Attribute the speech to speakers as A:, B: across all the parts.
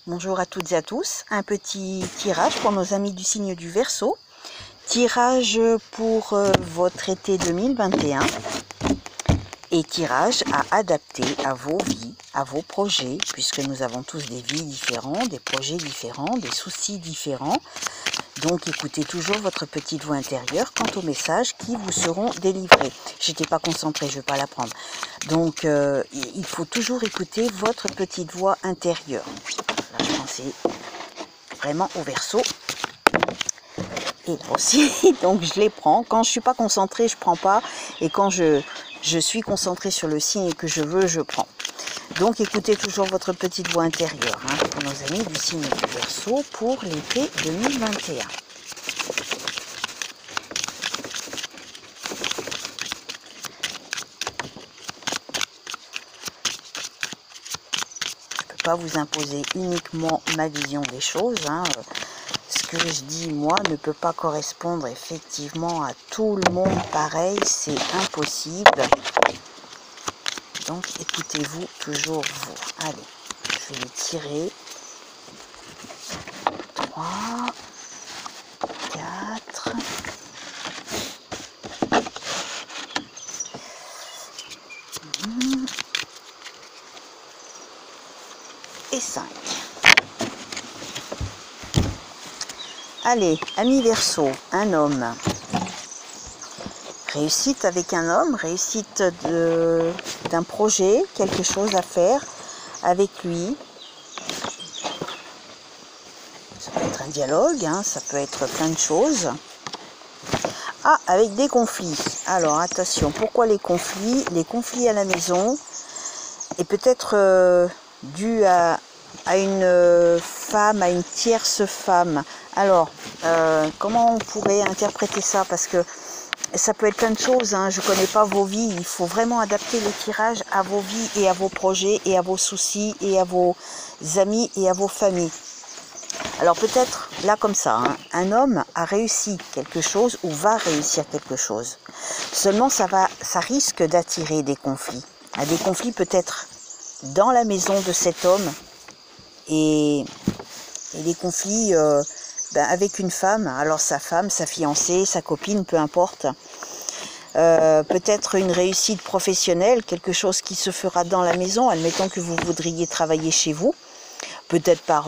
A: Bonjour à toutes et à tous, un petit tirage pour nos amis du signe du Verseau, tirage pour votre été 2021 et tirage à adapter à vos vies, à vos projets, puisque nous avons tous des vies différentes, des projets différents, des soucis différents. Donc écoutez toujours votre petite voix intérieure quant aux messages qui vous seront délivrés. J'étais pas concentrée, je vais pas la prendre. Donc il faut toujours écouter votre petite voix intérieure. Là je pensais vraiment au Verseau. Et là aussi, donc je les prends. Quand je suis pas concentrée, je prends pas. Et quand je suis concentrée sur le signe que je veux, je prends. Donc écoutez toujours votre petite voix intérieure pour nos amis du signe du Verseau pour l'été 2021. Je ne peux pas vous imposer uniquement ma vision des choses. Ce que je dis, moi, ne peut pas correspondre effectivement à tout le monde pareil. C'est impossible. Donc écoutez-vous toujours vous. Allez, je vais les tirer. 3, 4, et 5. Allez, ami Verseau, un homme. Réussite avec un homme, réussite d'un projet, quelque chose à faire avec lui. Ça peut être un dialogue, ça peut être plein de choses. Ah, avec des conflits. Alors attention, pourquoi les conflits? Les conflits à la maison est peut-être dû à une femme, à une tierce femme. Alors, comment on pourrait interpréter ça? Parce que ça peut être plein de choses, je ne connais pas vos vies, il faut vraiment adapter les tirages à vos vies et à vos projets et à vos soucis et à vos amis et à vos familles. Alors peut-être, là comme ça, un homme a réussi quelque chose ou va réussir quelque chose. Seulement ça risque d'attirer des conflits. Des conflits peut-être dans la maison de cet homme et des conflits avec une femme, alors sa femme, sa fiancée, sa copine, peu importe. Peut-être une réussite professionnelle, quelque chose qui se fera dans la maison, admettons que vous voudriez travailler chez vous, peut-être par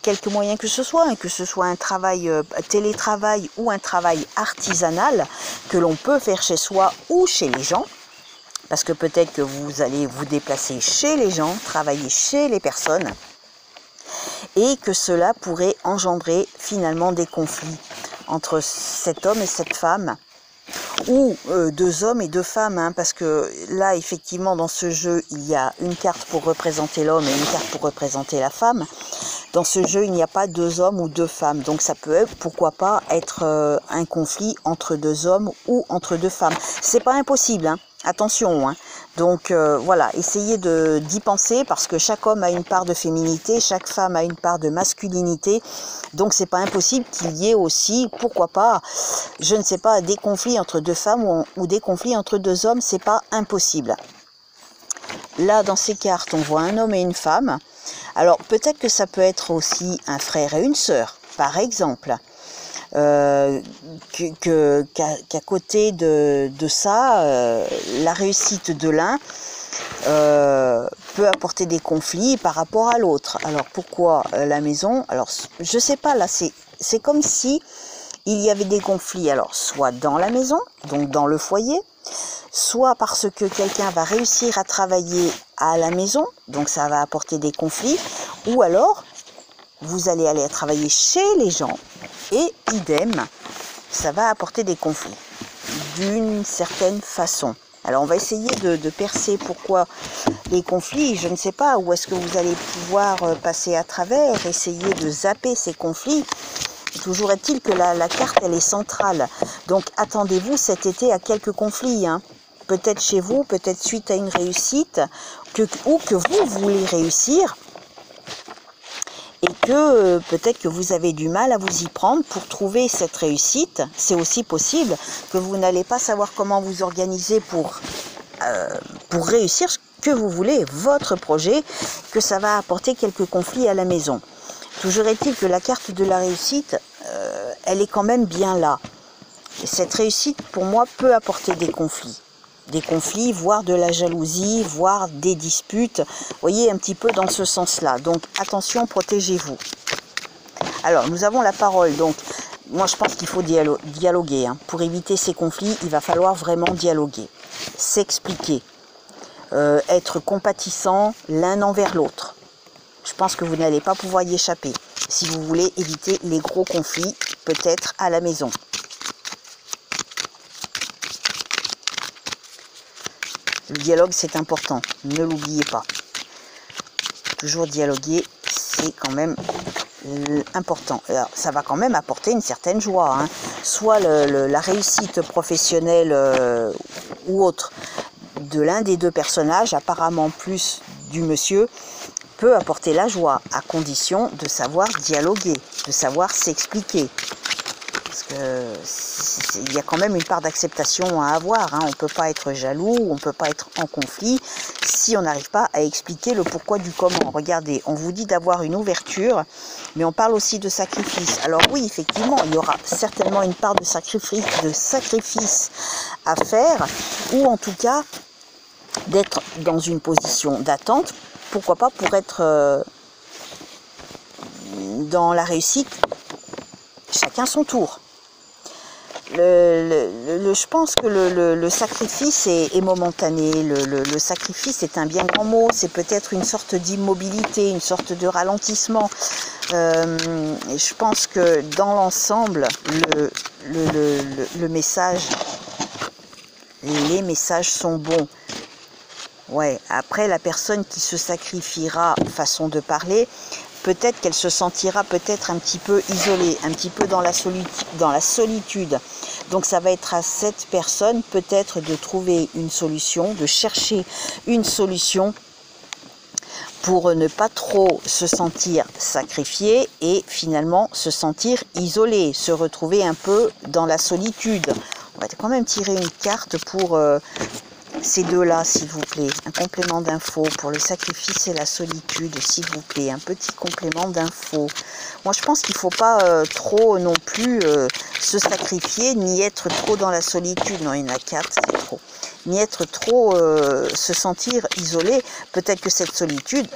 A: quelques moyens que ce soit un travail télétravail ou un travail artisanal que l'on peut faire chez soi ou chez les gens, parce que peut-être que vous allez vous déplacer chez les gens, travailler chez les personnes, et que cela pourrait engendrer finalement des conflits entre cet homme et cette femme, ou deux hommes et deux femmes, parce que là effectivement dans ce jeu il y a une carte pour représenter l'homme et une carte pour représenter la femme. Dans ce jeu il n'y a pas deux hommes ou deux femmes, donc ça peut pourquoi pas être un conflit entre deux hommes ou entre deux femmes. C'est pas impossible, attention, donc voilà, essayez d'y penser parce que chaque homme a une part de féminité, chaque femme a une part de masculinité, donc c'est pas impossible qu'il y ait aussi, pourquoi pas, je ne sais pas, des conflits entre deux femmes ou des conflits entre deux hommes, c'est pas impossible. Là dans ces cartes on voit un homme et une femme, alors peut-être que ça peut être aussi un frère et une sœur, par exemple. Qu'à côté de ça, la réussite de l'un peut apporter des conflits par rapport à l'autre. Alors pourquoi la maison? Alors je sais pas, là c'est comme si il y avait des conflits, alors soit dans la maison, donc dans le foyer, soit parce que quelqu'un va réussir à travailler à la maison, donc ça va apporter des conflits, ou alors vous allez aller travailler chez les gens et idem, ça va apporter des conflits d'une certaine façon. Alors on va essayer de percer pourquoi les conflits, je ne sais pas, où est-ce que vous allez pouvoir passer à travers, essayer de zapper ces conflits. Toujours est-il que la carte elle est centrale, donc attendez-vous cet été à quelques conflits, peut-être chez vous, peut-être suite à une réussite, ou que vous voulez réussir, et que peut-être que vous avez du mal à vous y prendre pour trouver cette réussite. C'est aussi possible que vous n'allez pas savoir comment vous organiser pour réussir que vous voulez, votre projet, que ça va apporter quelques conflits à la maison. Toujours est-il que la carte de la réussite, elle est quand même bien là. Et cette réussite, pour moi, peut apporter des conflits. Des conflits, voire de la jalousie, voire des disputes. Vous voyez, un petit peu dans ce sens-là. Donc, attention, protégez-vous. Alors, nous avons la parole. Donc, moi, je pense qu'il faut dialoguer. Hein. Pour éviter ces conflits, il va falloir vraiment dialoguer. S'expliquer. Être compatissant l'un envers l'autre. Je pense que vous n'allez pas pouvoir y échapper. Si vous voulez éviter les gros conflits, peut-être à la maison. Le dialogue, c'est important. Ne l'oubliez pas. Toujours dialoguer, c'est quand même important. Alors, ça va quand même apporter une certaine joie. Hein. Soit la réussite professionnelle ou autre de l'un des deux personnages, apparemment plus du monsieur, peut apporter la joie, à condition de savoir dialoguer, de savoir s'expliquer. Parce qu'il y a quand même une part d'acceptation à avoir. Hein. On ne peut pas être jaloux, on ne peut pas être en conflit si on n'arrive pas à expliquer le pourquoi du comment. Regardez, on vous dit d'avoir une ouverture, mais on parle aussi de sacrifice. Alors oui, effectivement, il y aura certainement une part de sacrifice à faire, ou en tout cas d'être dans une position d'attente. Pourquoi pas pour être dans la réussite, chacun son tour. Je pense que le sacrifice est momentané. Le sacrifice est un bien grand mot. C'est peut-être une sorte d'immobilité, une sorte de ralentissement. Je pense que dans l'ensemble, le message, les messages sont bons. Ouais, après la personne qui se sacrifiera, façon de parler, peut-être qu'elle se sentira peut-être un petit peu isolée, un petit peu dans la solitude. Donc ça va être à cette personne peut-être de trouver une solution, de chercher une solution pour ne pas trop se sentir sacrifié et finalement se sentir isolé, se retrouver un peu dans la solitude. On va quand même tirer une carte pour ces deux-là, s'il vous plaît. Un complément d'info pour le sacrifice et la solitude, s'il vous plaît. Un petit complément d'info. Moi, je pense qu'il ne faut pas trop non plus se sacrifier, ni être trop dans la solitude. Non, il y en a 4, c'est trop. Ni être trop se sentir isolé. Peut-être que cette solitude,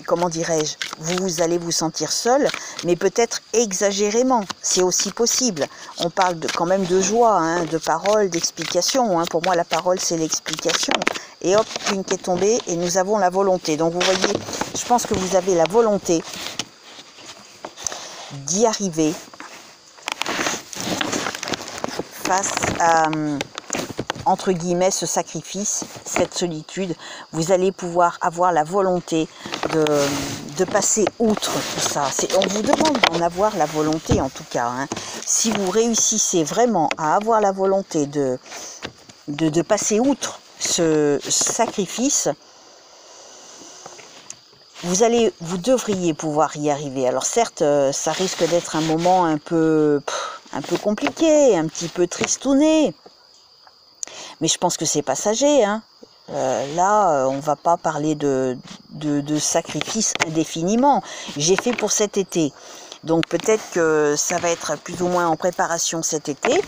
A: comment dirais-je, vous allez vous sentir seul, mais peut-être exagérément. C'est aussi possible. On parle quand même de joie, hein, de parole, d'explication. Hein. Pour moi, la parole, c'est l'explication. Et hop, une qui est tombée, et nous avons la volonté. Donc, vous voyez, je pense que vous avez la volonté d'y arriver face à, entre guillemets, ce sacrifice, cette solitude. Vous allez pouvoir avoir la volonté de passer outre tout ça. On vous demande d'en avoir la volonté, en tout cas. Hein. Si vous réussissez vraiment à avoir la volonté de passer outre ce sacrifice, vous devriez pouvoir y arriver. Alors certes, ça risque d'être un moment un peu compliqué, un petit peu tristouné, mais je pense que c'est passager. Hein. Là, on va pas parler de sacrifice indéfiniment. J'ai fait pour cet été, donc peut-être que ça va être plus ou moins en préparation cet été.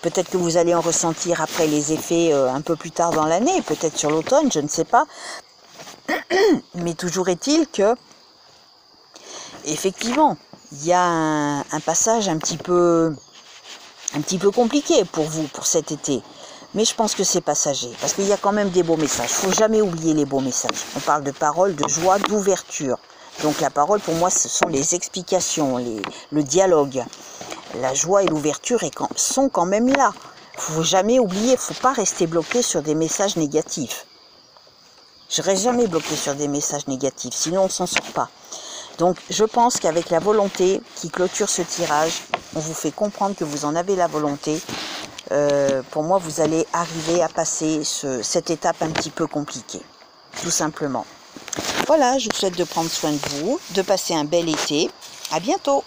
A: Peut-être que vous allez en ressentir après les effets un peu plus tard dans l'année, peut-être sur l'automne, je ne sais pas. Mais toujours est-il que, effectivement, il y a un passage un petit peu compliqué pour vous, pour cet été. Mais je pense que c'est passager, parce qu'il y a quand même des beaux messages. Il ne faut jamais oublier les beaux messages. On parle de parole, de joie, d'ouverture. Donc la parole, pour moi, ce sont les explications, le dialogue. La joie et l'ouverture sont quand même là. Il ne faut jamais oublier, il ne faut pas rester bloqué sur des messages négatifs. Je ne reste jamais bloqué sur des messages négatifs, sinon on ne s'en sort pas. Donc je pense qu'avec la volonté qui clôture ce tirage, on vous fait comprendre que vous en avez la volonté. Pour moi, vous allez arriver à passer cette étape un petit peu compliquée, tout simplement. Voilà, je vous souhaite de prendre soin de vous, de passer un bel été. À bientôt!